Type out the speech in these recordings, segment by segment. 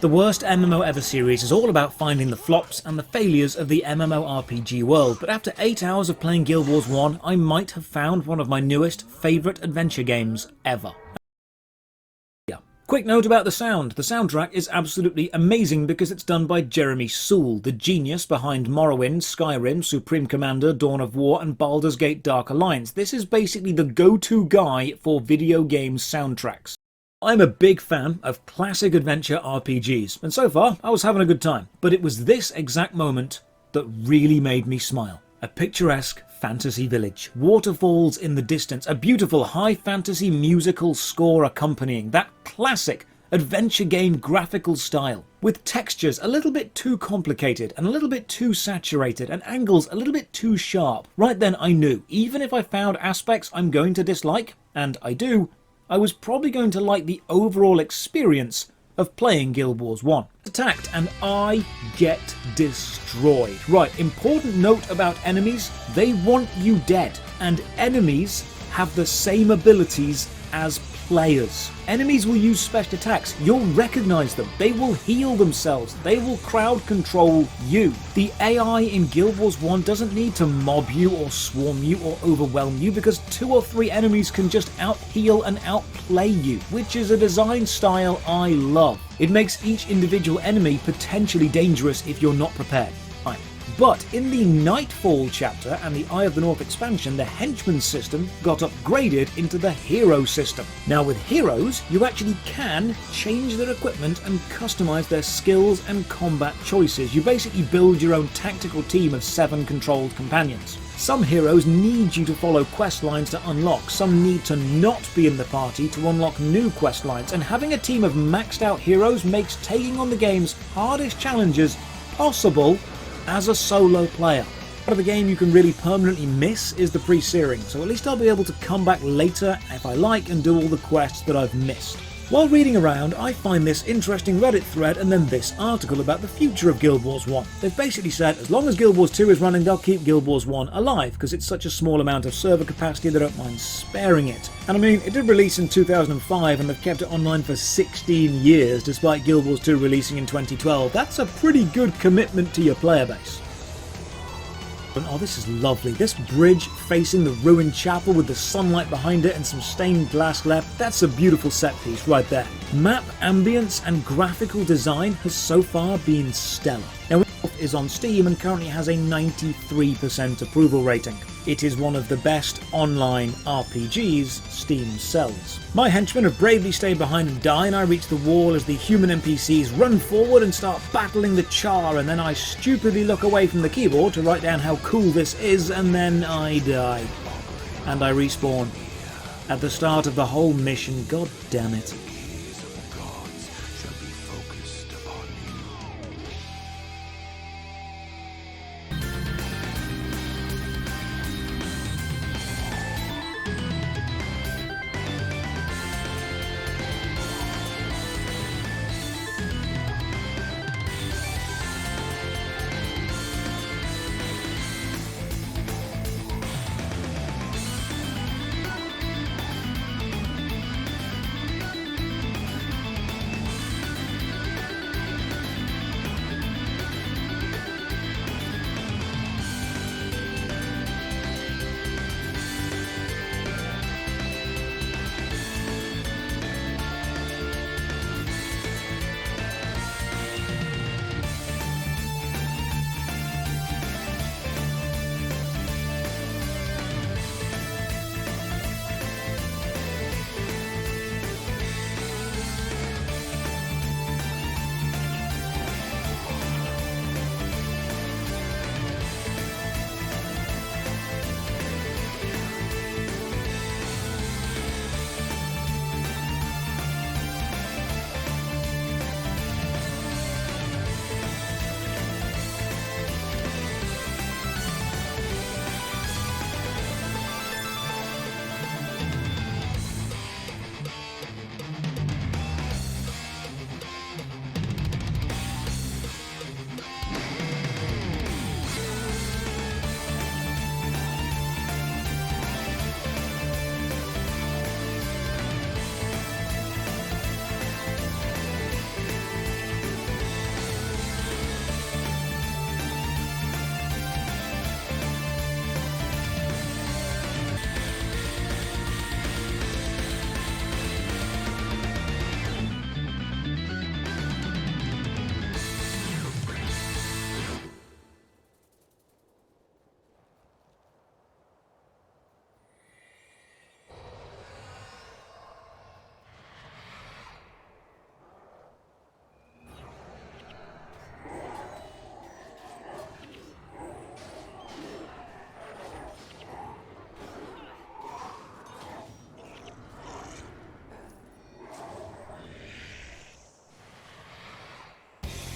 The Worst MMO Ever series is all about finding the flops and the failures of the MMORPG world, but after 8 hours of playing Guild Wars 1, I might have found one of my newest favourite adventure games ever. Quick note about the sound. The soundtrack is absolutely amazing because it's done by Jeremy Soule, the genius behind Morrowind, Skyrim, Supreme Commander, Dawn of War and Baldur's Gate Dark Alliance. This is basically the go-to guy for video game soundtracks. I'm a big fan of classic adventure RPGs, and so far I was having a good time. But it was this exact moment that really made me smile. A picturesque fantasy village, waterfalls in the distance, a beautiful high fantasy musical score accompanying that classic adventure game graphical style, with textures a little bit too complicated and a little bit too saturated and angles a little bit too sharp. Right then I knew, even if I found aspects I'm going to dislike, and I do, I was probably going to like the overall experience of playing Guild Wars 1. Attacked and I get destroyed. Right, important note about enemies, they want you dead, and enemies have the same abilities as players. Enemies will use special attacks, you'll recognise them, they will heal themselves, they will crowd control you. The AI in Guild Wars 1 doesn't need to mob you or swarm you or overwhelm you because 2 or 3 enemies can just out-heal and outplay you, which is a design style I love. It makes each individual enemy potentially dangerous if you're not prepared. But in the Nightfall chapter and the Eye of the North expansion, the henchman system got upgraded into the hero system. Now with heroes, you actually can change their equipment and customize their skills and combat choices. You basically build your own tactical team of 7 controlled companions. Some heroes need you to follow quest lines to unlock, some need to not be in the party to unlock new quest lines, and having a team of maxed out heroes makes taking on the game's hardest challenges possible as a solo player. Part of the game you can really permanently miss is the pre-searing, so at least I'll be able to come back later if I like and do all the quests that I've missed. While reading around, I find this interesting Reddit thread and then this article about the future of Guild Wars 1. They've basically said as long as Guild Wars 2 is running, they'll keep Guild Wars 1 alive because it's such a small amount of server capacity they don't mind sparing it. And I mean, it did release in 2005 and they've kept it online for 16 years despite Guild Wars 2 releasing in 2012. That's a pretty good commitment to your player base. Oh, this is lovely. This bridge facing the ruined chapel with the sunlight behind it and some stained glass left, that's a beautiful set piece right there. Map ambience and graphical design has so far been stellar. Now, it is on Steam and currently has a 93% approval rating. It is one of the best online RPGs Steam sells. My henchmen have bravely stayed behind and die, and I reach the wall as the human NPCs run forward and start battling the Char, and then I stupidly look away from the keyboard to write down how cool this is, and then I die. And I respawn. At the start of the whole mission, god damn it.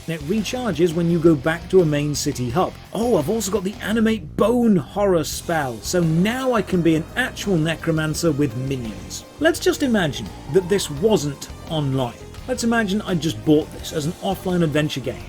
It recharges when you go back to a main city hub. Oh, I've also got the animate bone horror spell, so now I can be an actual necromancer with minions. Let's just imagine that this wasn't online. Let's imagine I just bought this as an offline adventure game.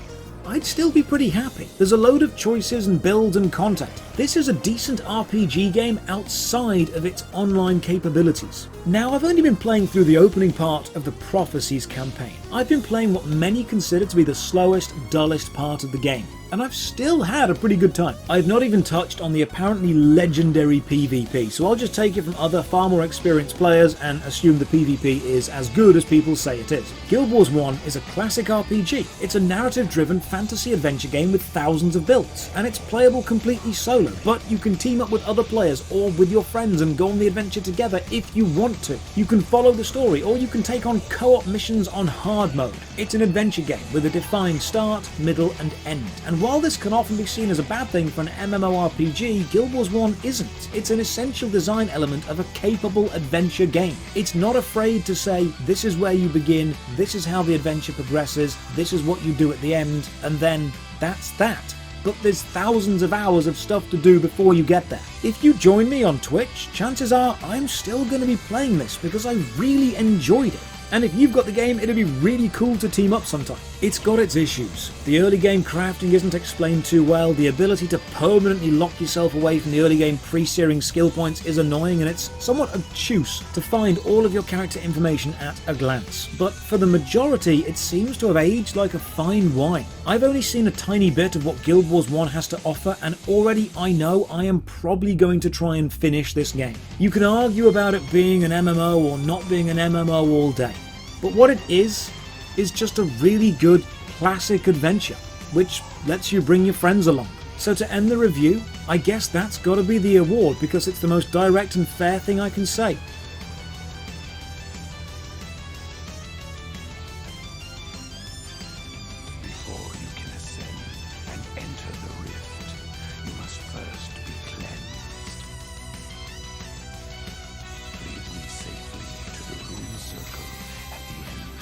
I'd still be pretty happy. There's a load of choices and builds and content. This is a decent RPG game outside of its online capabilities. Now, I've only been playing through the opening part of the Prophecies campaign. I've been playing what many consider to be the slowest, dullest part of the game, and I've still had a pretty good time. I've not even touched on the apparently legendary PvP, so I'll just take it from other far more experienced players and assume the PvP is as good as people say it is. Guild Wars 1 is a classic RPG. It's a narrative-driven fantasy adventure game with thousands of builds, and it's playable completely solo, but you can team up with other players or with your friends and go on the adventure together if you want to. You can follow the story, or you can take on co-op missions on hard mode. It's an adventure game with a defined start, middle and end, and while this can often be seen as a bad thing for an MMORPG, Guild Wars 1 isn't. It's an essential design element of a capable adventure game. It's not afraid to say, this is where you begin, this is how the adventure progresses, this is what you do at the end, and then that's that. But there's thousands of hours of stuff to do before you get there. If you join me on Twitch, chances are I'm still going to be playing this because I really enjoyed it. And if you've got the game, it'd be really cool to team up sometime. It's got its issues. The early game crafting isn't explained too well, the ability to permanently lock yourself away from the early game pre-searing skill points is annoying, and it's somewhat obtuse to find all of your character information at a glance. But for the majority, it seems to have aged like a fine wine. I've only seen a tiny bit of what Guild Wars 1 has to offer, and already I know I am probably going to try and finish this game. You can argue about it being an MMO or not being an MMO all day, but what it is just a really good classic adventure, which lets you bring your friends along. So to end the review, I guess that's gotta be the award because it's the most direct and fair thing I can say. Before you can ascend and enter the rift, you must first be cleansed. Lead me safely to the rune circle at the end.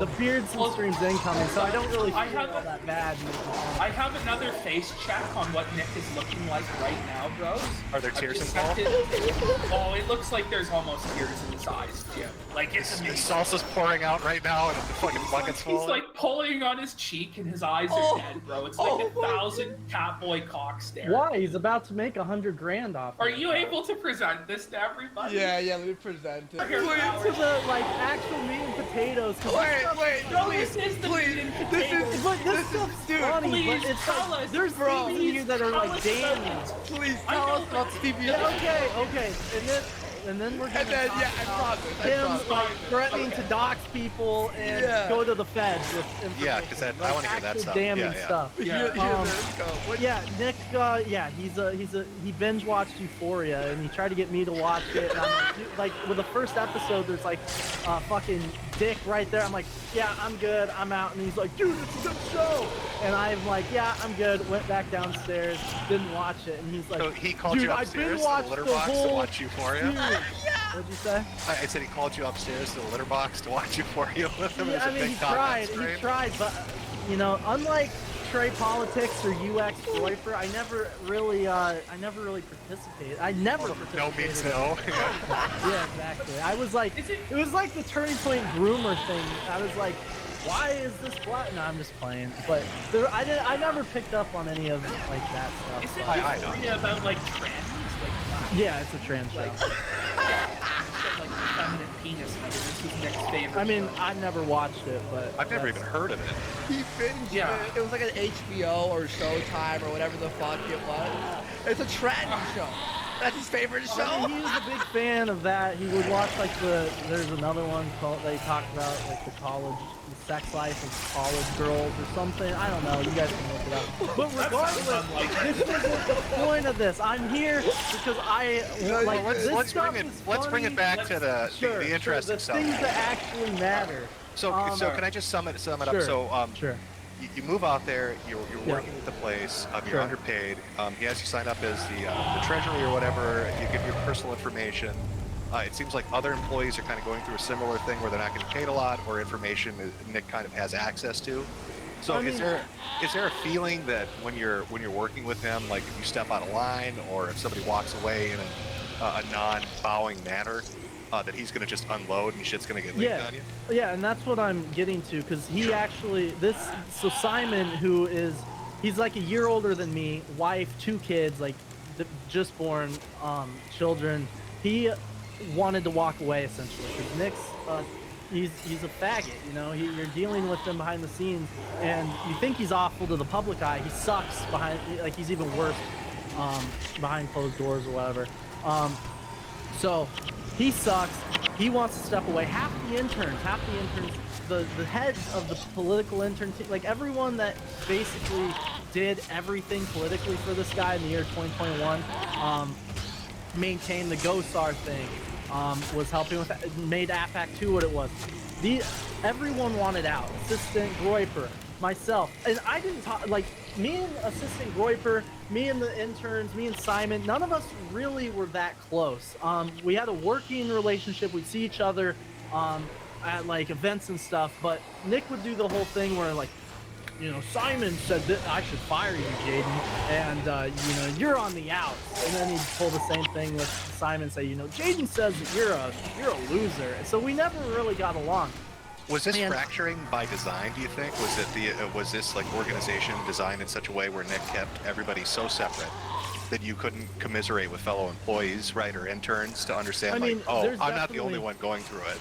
The Beards and streams incoming, so I don't really feel all that bad. I have another face check on what Nick is looking like right now, bros. Are there tears involved? Oh, it looks like there's almost tears in his eyes, Jim. Like, it's The amazing. salsa's pouring out right now, and the fucking bucket's full. He's like pulling on his cheek, and his eyes are dead, bro. It's like 1,000 Catboy cock stare. Why? He's about to make $100 grand off. Are you able to present this to everybody? Yeah, let me present it. Here, To the like actual meat and potatoes. Wait, No, please, this is the please, meat and this potatoes. is, But this this stuff's is, dude, funny, please but it's tell like, us, there's bro. things in here that are Tell like us damning. please I tell know, us about but- Stevie. Okay, and then we're gonna And then, talk yeah, I about promise. him like promise. threatening Okay. to dox people and Yeah. go to the feds with information. Yeah, 'cause I wanna hear that actual stuff. damning Yeah, yeah. stuff. Yeah. Nick. He binge watched Euphoria and he tried to get me to watch it. And I'm like, dude, like with the first episode, there's like fucking dick right there. I'm like, yeah, I'm good. I'm out. And he's like, dude, it's a good show. And I'm like, yeah, I'm good. Went back downstairs, didn't watch it, and he's like, So he called dude, you I've been upstairs to the watched litter the box to whole watch Euphoria? series. What'd you say? I said he called you upstairs to the litter box to watch Euphoria with him. Yeah, as I a mean, big he content tried, stream. but you know, unlike Trey Politics or UX Roifer, I never really participated. I never participated. No means no. Yeah, exactly. I was like, it was like the turning point groomer thing. I was like, why is this black? No, I'm just playing. But I never picked up on any of like that stuff. Is it I know. Euphoria about like trans? Yeah, it's a trans show. Like feminine penis. This is Nick's favorite. I mean, show. I never watched it, but I've never even heard of it. He binged Yeah. it. It was like an HBO or Showtime or whatever the fuck it was. It's a tragedy show. That's his favorite I show. mean, he was a big fan of that. He would watch like there's another one called they talked about like the sex life of college girls or something. I don't know. You guys can look it up. But regardless, this isn't the point of this. I'm here because like this let's stuff bring it. is Let's bring it funny. back to the interesting the stuff. things that actually matter. So can I just sum it up? Sure. So Sure. you move out there. You're working at the place. You're Sure. underpaid. He has you sign up as the treasury or whatever. You give your personal information. It seems like other employees are kind of going through a similar thing where they're not getting paid a lot, or information that Nick kind of has access to. So is there a feeling that when you're working with him, like if you step out of line or if somebody walks away in a non-bowing manner, that he's going to just unload and shit's going to get leaked on you? Yeah, and that's what I'm getting to, because he actually, so Simon, he's like a year older than me, wife, 2 kids, like just born children. He wanted to walk away essentially, because Nick's, he's a faggot, you know, you're dealing with him behind the scenes, and you think he's awful to the public eye, he sucks behind, like he's even worse behind closed doors or whatever. So he sucks. He wants to step away. Half the interns, the heads of the political intern team, like everyone that basically did everything politically for this guy in the year 2021, maintained the GOSAR thing, was helping with, made APAC 2 what it was. Everyone wanted out. Assistant Groiper, myself, and I didn't talk, like, me and Assistant Groiper, me and the interns, me and Simon, none of us really were that close. We had a working relationship. We'd see each other at like events and stuff, but Nick would do the whole thing where like, you know, Simon said that I should fire you, Jaden, and you know, you're on the outs. And then he'd pull the same thing with Simon, say, you know, Jaden says that you're a loser. So we never really got along. Was this fracturing by design, do you think? Was this like organization designed in such a way where Nick kept everybody so separate that you couldn't commiserate with fellow employees, right, or interns to understand, I mean, like, oh, there's I'm not the only definitely- one going through it?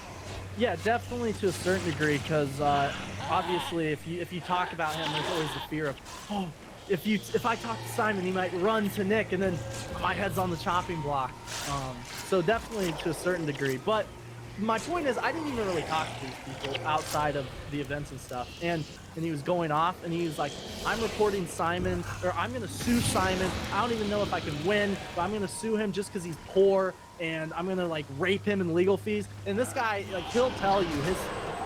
Yeah, definitely to a certain degree, because obviously if you talk about him, there's always the fear of, oh, if I talk to Simon, he might run to Nick, and then my head's on the chopping block. So definitely to a certain degree, but my point is, I didn't even really talk to these people outside of the events and stuff. And he was going off, and he was like, I'm reporting Simon, or I'm going to sue Simon. I don't even know if I can win, but I'm going to sue him just because he's poor, and I'm going to, like, rape him in legal fees. And this guy, like, he'll tell you,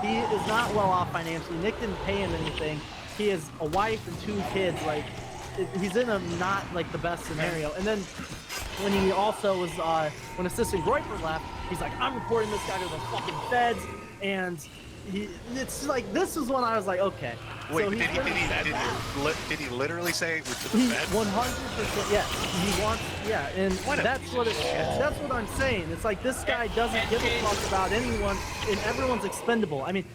he is not well off financially. Nick didn't pay him anything. He has a wife and 2 kids. Like, he's in a not, like, the best scenario. And then when he also was, when Assistant Groiper left, he's like, I'm reporting this guy to the fucking feds, and it's like this is when I was like, okay. Wait, so did he literally say we're to the He feds? 100%, yes. He wants, yeah, and What a that's piece what of shit. that's what I'm saying. It's like this guy doesn't give a fuck about anyone, and everyone's expendable. I mean,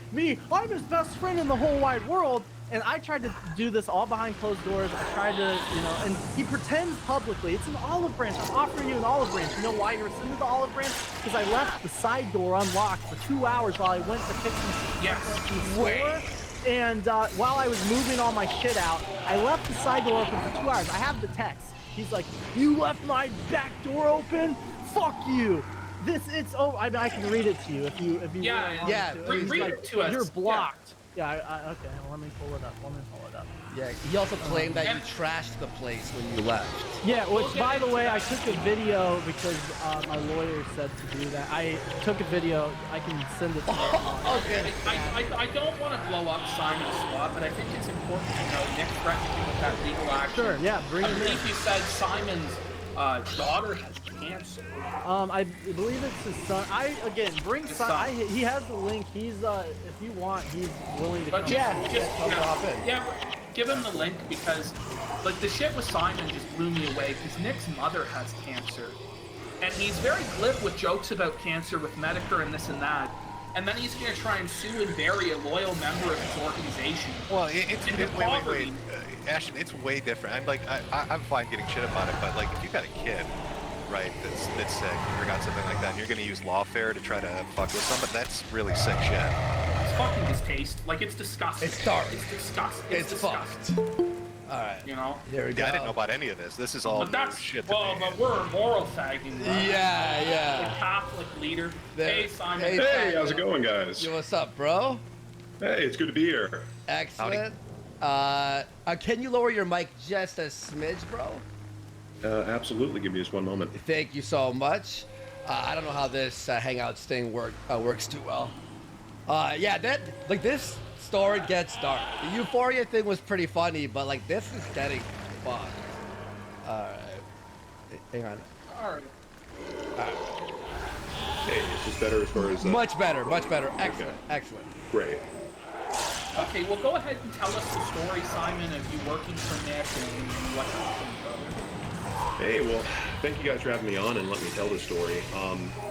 I'm his best friend in the whole wide world, and I tried to do this all behind closed doors. I tried to, and he pretends publicly. It's an olive branch. I'm offering you an olive branch. You know why you're sending the olive branch? Because I left the side door unlocked for 2 hours while I went to pick some store. And while I was moving all my shit out, I left the side door open for 2 hours. I have the text. He's like, "You left my back door open? Fuck you!" Oh, I can read it to you if you really want to. Read it to us. You're blocked. Yeah, okay. Let me pull it up. Yeah, he also claimed that you trashed the place when you left. Yeah, which, by the way, I took a video because my lawyer said to do that. I took a video. I can send it to you. Okay. I don't want to blow up Simon's spot, but I think it's important to know Nick threatened him with that legal action. Sure, yeah, bring I it in. believe he said Simon's daughter has cancer. I believe it's his son. Bring His Simon. son. He has the link. He's if you want, he's willing to But come. give him the link because, like, the shit with Simon just blew me away because Nick's mother has cancer, and he's very glib with jokes about cancer with Medicare and this and that, and then he's gonna try and sue and bury a loyal member of his organization. Well, Poverty. Ashton, it's way different. I'm fine getting shit about it, but like if you got a kid, right, that's sick, or got something like that, and you're gonna use lawfare to try to fuck with somebody, that's really sick shit. It's fucking distasteful. Like, it's disgusting. It's dark. It's disgusting. It's disgusting. fucked. All right. You know? There we go. Yeah, I didn't know about any of this. This is all But that's shit to well, me. but we're moral fagging. Right? Yeah. The Catholic leader. Hey, Simon. Hey, how's it going, guys? Yo, what's up, bro? Hey, it's good to be here. Excellent. Can you lower your mic just a smidge, bro? Absolutely. Give me just one moment. Thank you so much. I don't know how this Hangouts thing works too well. Yeah, this story gets dark. The Euphoria thing was pretty funny, but like this is getting fucked. All right, hang on. All right. Hey, is this better as far as... Much better. Excellent. Great. Okay, well, go ahead and tell us the story, Simon, of you working for Nick and what happened, brother. Hey, well, thank you guys for having me on and letting me tell this story.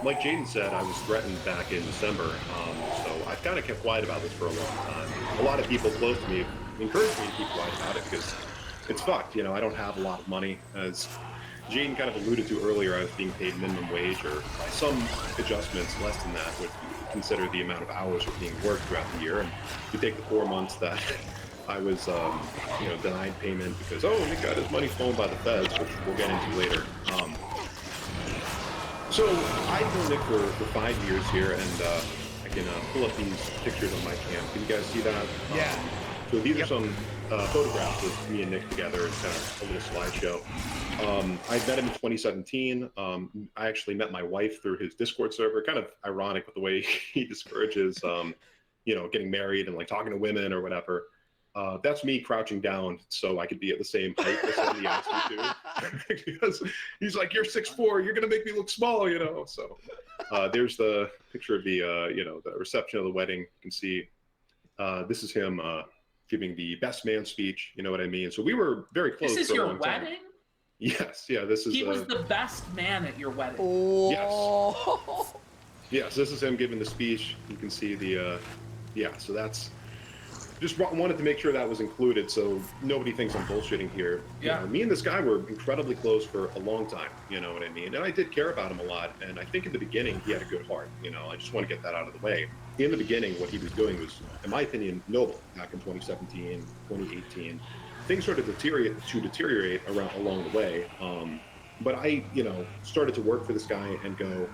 Like Jaden said, I was threatened back in December, so I've kind of kept quiet about this for a long time. A lot of people close to me encouraged me to keep quiet about it because it's fucked. I don't have a lot of money. As Jaden kind of alluded to earlier, I was being paid minimum wage, or by some adjustments less than that would consider the amount of hours that are being worked throughout the year. And you take the 4 months that I was, denied payment because, Nick got his money stolen by the feds, which we'll get into later. So I've known Nick for 5 years here, and I can pull up these pictures on my cam. Can you guys see that? Yeah. So these are some photographs of me and Nick together. It's kind of a little slideshow. I met him in 2017. I actually met my wife through his Discord server. Kind of ironic with the way he discourages, getting married and like talking to women or whatever. That's me crouching down so I could be at the same height as somebody asked me to. Because he's like, "You're 6'4", you're gonna make me look small," So there's the picture of the the reception of the wedding. You can see this is him giving the best man speech. You know what I mean? So we were very close. This is for a your long time. wedding? Yes, yeah. This is. He was the best man at your wedding. Oh. Yes, this is him giving the speech. You can see the. So that's. Just wanted to make sure that was included so nobody thinks I'm bullshitting here. Yeah. Me and this guy were incredibly close for a long time, you know what I mean? And I did care about him a lot, and I think in the beginning he had a good heart, I just want to get that out of the way. In the beginning, what he was doing was, in my opinion, noble back in 2017, 2018. Things started to deteriorate along the way, but I, started to work for this guy and go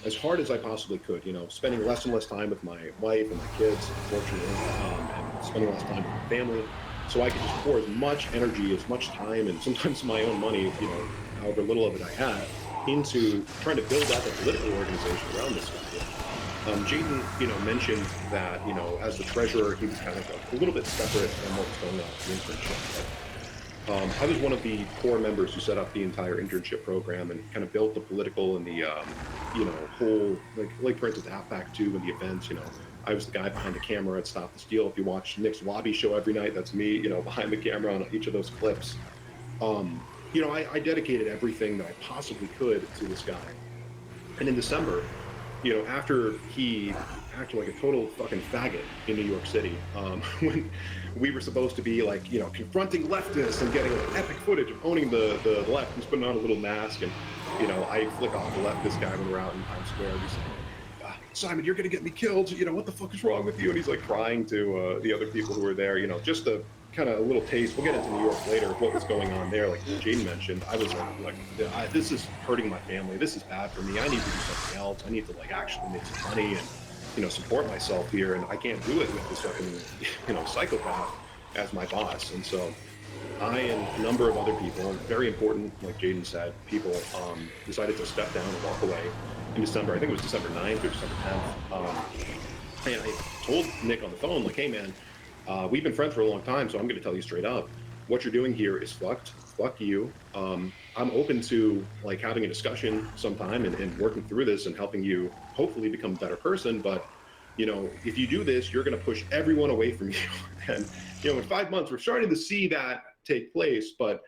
as hard as I possibly could, spending less and less time with my wife and my kids, unfortunately, and spending less time with my family, so I could just pour as much energy, as much time, and sometimes my own money, however little of it I had, into trying to build up a political organization around this guy. Jaden, mentioned that, as the treasurer, he was kind of a little bit separate from what was going on with the internship. I was one of the core members who set up the entire internship program and kind of built the political and the, whole, like for instance, Halfback 2 and the events, I was the guy behind the camera at Stop the Steal. If you watch Nick's lobby show every night, that's me, you know, behind the camera on each of those clips. You know, I dedicated everything that I possibly could to this guy. And in December, you know, after he acted like a total fucking faggot in New York City, when we were supposed to be like, you know, confronting leftists and getting like epic footage of owning the left, he's putting on a little mask, and, you know, I flick off the leftist guy when we're out in Times Square. He's like, Simon, you're gonna get me killed. You know, what the fuck is wrong with you? And he's like crying to the other people who were there. You know, just a kind of a little taste. We'll get into New York later of what was going on there. Like Jaden mentioned, I was like, this is hurting my family. This is bad for me. I need to do something else. I need to like actually make some money and, you know, support myself here. And I can't do it with this fucking, you know, psychopath as my boss. And so I and a number of other people, very important, like Jaden said, people decided to step down and walk away in December. I think it was December 9th or December 10th. And I told Nick on the phone, like, hey man, we've been friends for a long time, so I'm going to tell you straight up, what you're doing here is fucked. Fuck you. I'm open to like having a discussion sometime and working through this and helping you hopefully become a better person. But, you know, if you do this, you're going to push everyone away from you. And, you know, in 5 months, we're starting to see that take place. But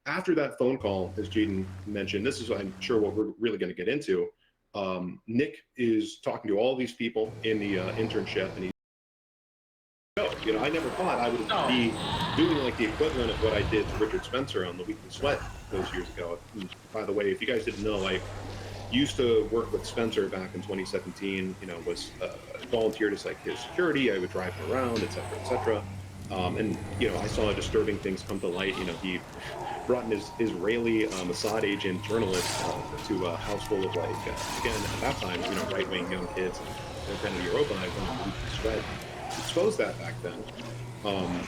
after that phone call, as Jaden mentioned, this is, I'm sure, what we're really going to get into. Nick is talking to all these people in the internship, and you know, I never thought I would be doing like the equivalent of what I did to Richard Spencer on the Weekly Sweat those years ago. And by the way, if you guys didn't know, I used to work with Spencer back in 2017. You know, was volunteered as like his security. I would drive him around, etc., etc. And you know, I saw disturbing things come to light. You know, he brought in his Israeli Mossad agent journalist to a house full of like, again at that time, you know, right-wing young kids. And kind of Europa, I went to Weekly Sweat. Exposed that back then.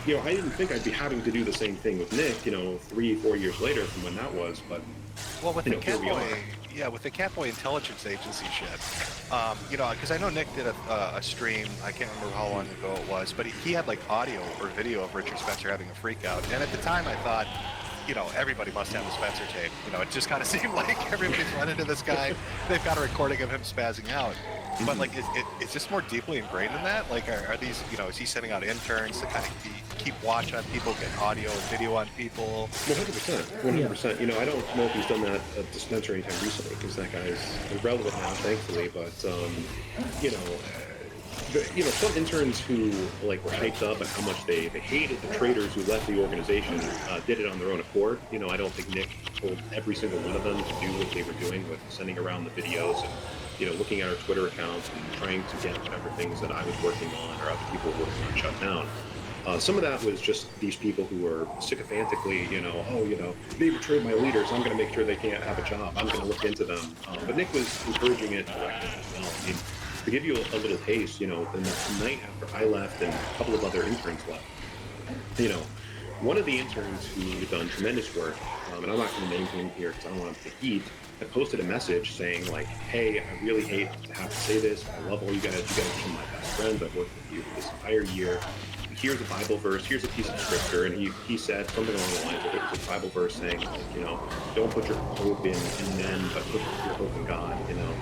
You know, I didn't think I'd be having to do the same thing with Nick, you know, 3-4 years later from when that was, but well, with you the know, Catboy, with the Catboy intelligence agency shit, you know, because I know Nick did a stream, I can't remember how long ago it was, but he had like audio or video of Richard Spencer having a freak out, and at the time I thought, you know, everybody must have the Spencer tape. You know, it just kind of seemed like everybody's run into this guy. They've got a recording of him spazzing out. But like, is this more deeply ingrained in that? Like, are these, you know, is he sending out interns to kind of keep watch on people, get audio and video on people? 100%, 100%. You know, I don't know if he's done that to Spencer anytime recently, because that guy's irrelevant now, thankfully. But you know, some interns who like were hyped up at how much they hated the traitors who left the organization did it on their own accord. You know, I don't think Nick told every single one of them to do what they were doing with sending around the videos and, you know, looking at our Twitter accounts and trying to get whatever things that I was working on or other people were working on shut down. Some of that was just these people who were sycophantically, you know, oh, you know, they betrayed my leaders, I'm going to make sure they can't have a job, I'm going to look into them. But Nick was encouraging it directly as well. I mean, to give you a little taste, you know, the night after I left and a couple of other interns left, you know, one of the interns who had done tremendous work, and I'm not going to name him here because I don't want him to heat, I posted a message saying like, hey, I really hate to have to say this, I love all you guys are some of my best friends, I've worked with you for this entire year. Here's a Bible verse, here's a piece of scripture, and he said something along the lines of, it was a Bible verse saying, like, you know, don't put your hope in men, but put your hope in God, you know.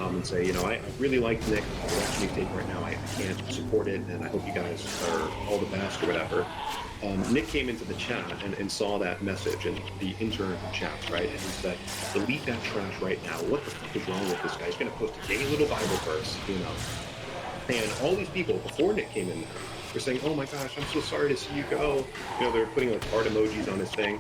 And say, you know, I really like Nick, the direction he's taking right now, I can't support it, and I hope you guys are all the best or whatever. Nick came into the chat and saw that message in the intern chats, right? And he said, delete that trash right now. What the fuck is wrong with this guy? He's going to post a gay little Bible verse, you know. And all these people, before Nick came in there, were saying, oh my gosh, I'm so sorry to see you go. You know, they're putting like heart emojis on his thing.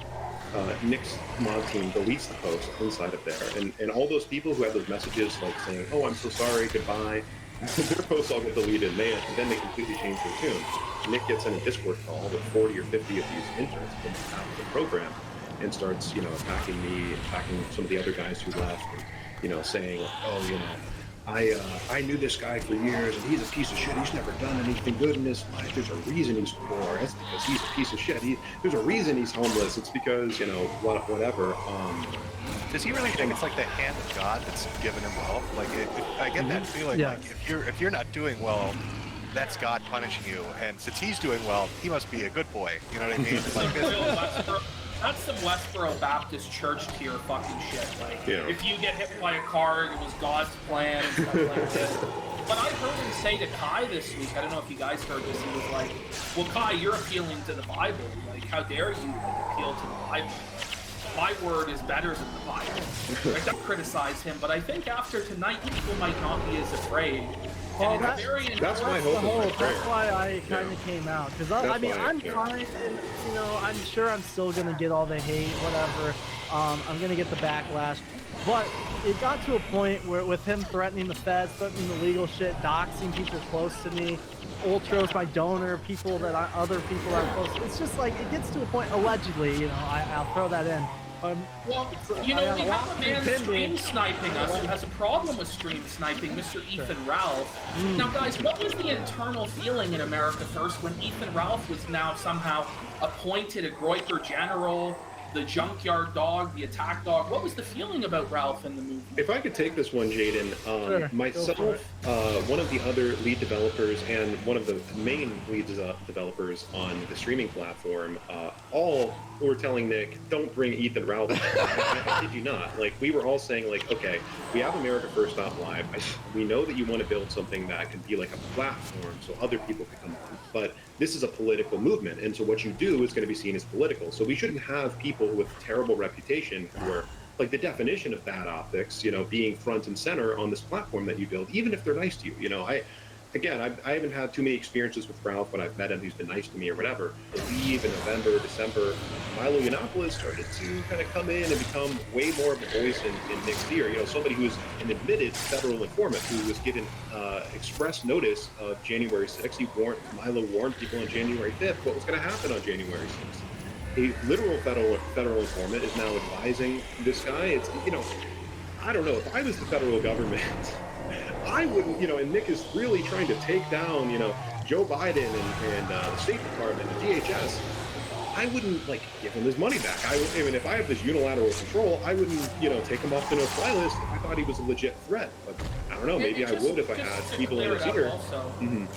Nick's mod team deletes the post inside of there. And all those people who have those messages like saying, oh, I'm so sorry, goodbye, their posts all get deleted, and then they completely change their tune. Nick gets in a Discord call with 40 or 50 of these interns out of the program and starts, you know, attacking me, attacking some of the other guys who left, and, you know, saying, oh, you know, I knew this guy for years, and he's a piece of shit. He's never done anything good in his life. There's a reason he's poor. It's because he's a piece of shit. There's a reason he's homeless. It's because, you know, whatever. Does he really think it's like the hand of God that's given him wealth? Like, I get that feeling. Yeah. Like, if you're not doing well, that's God punishing you. And since he's doing well, he must be a good boy. You know what I mean? It's like this. That's some Westboro Baptist Church tier fucking shit. Like, Yeah. if you get hit by a car, it was God's plan and stuff like this. what I heard him say to Kai this week, I don't know if you guys heard this, he was like, well, Kai, you're appealing to the Bible. Like, how dare you appeal to the Bible? My word is better than the Bible. I don't criticize him, but I think after tonight, people might not be as afraid. Well, And it's very that's my important. hope. And my prayer. That's why I kind of came out, because I mean, I'm kind, and you know, I'm sure I'm still gonna get all the hate, whatever. I'm gonna get the backlash, but it got to a point where, with him threatening the feds, threatening the legal shit, doxing people close to me, Ultros, my donor, people that other people I'm close to. It's just like it gets to a point, allegedly, you know, I'll throw that in. Well, you know, we have a man stream sniping us who has a problem with stream sniping, Mr. Ethan Ralph. Now, guys, what was the internal feeling in America First when Ethan Ralph was now somehow appointed a Groiper general, the junkyard dog, the attack dog? What was the feeling about Ralph in the movie? If I could take this one, Jaden, Sure, myself, one of the other lead developers, and one of the main lead developers on the streaming platform, all were telling Nick, don't bring Ethan Ralph. I kid you not. Like, we were all saying, like, okay, we have America First Live. We know that you want to build something that can be like a platform so other people can come on. But this is a political movement, and so what you do is going to be seen as political. So we shouldn't have people with terrible reputation who are like the definition of bad optics, you know, being front and center on this platform that you build, even if they're nice to you. You know, I haven't had too many experiences with Ralph when I've met him. He's been nice to me or whatever. I believe in November, December, Milo Yiannopoulos started to kind of come in and become way more of a voice in Nick's ear. You know, somebody who's an admitted federal informant who was given express notice of January 6th. Milo warned people on January 5th what was going to happen on January 6th. A literal federal informant is now advising this guy. It's, you know, I don't know. If I was the federal government, I wouldn't, you know, and Nick is really trying to take down, you know, Joe Biden and the State Department and DHS. I wouldn't, like, give him his money back. I mean, if I have this unilateral control, I wouldn't, you know, take him off the no-fly list if I thought he was a legit threat. But I don't know, maybe I would if I had people in his ear. Also, do you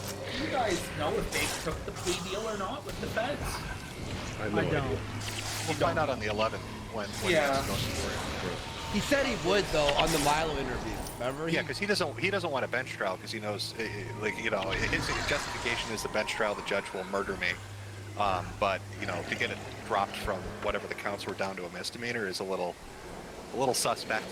guys know if they took the plea deal or not with the feds? I have no idea. We'll find out on the 11th when Yeah. Nick's going for it. He said he would though on the Milo interview. Remember? Yeah, because he doesn't want a bench trial because he knows, like, you know, his justification is the bench trial. The judge will murder me. But you know, to get it dropped from whatever the counts were down to a misdemeanor is a little suspect.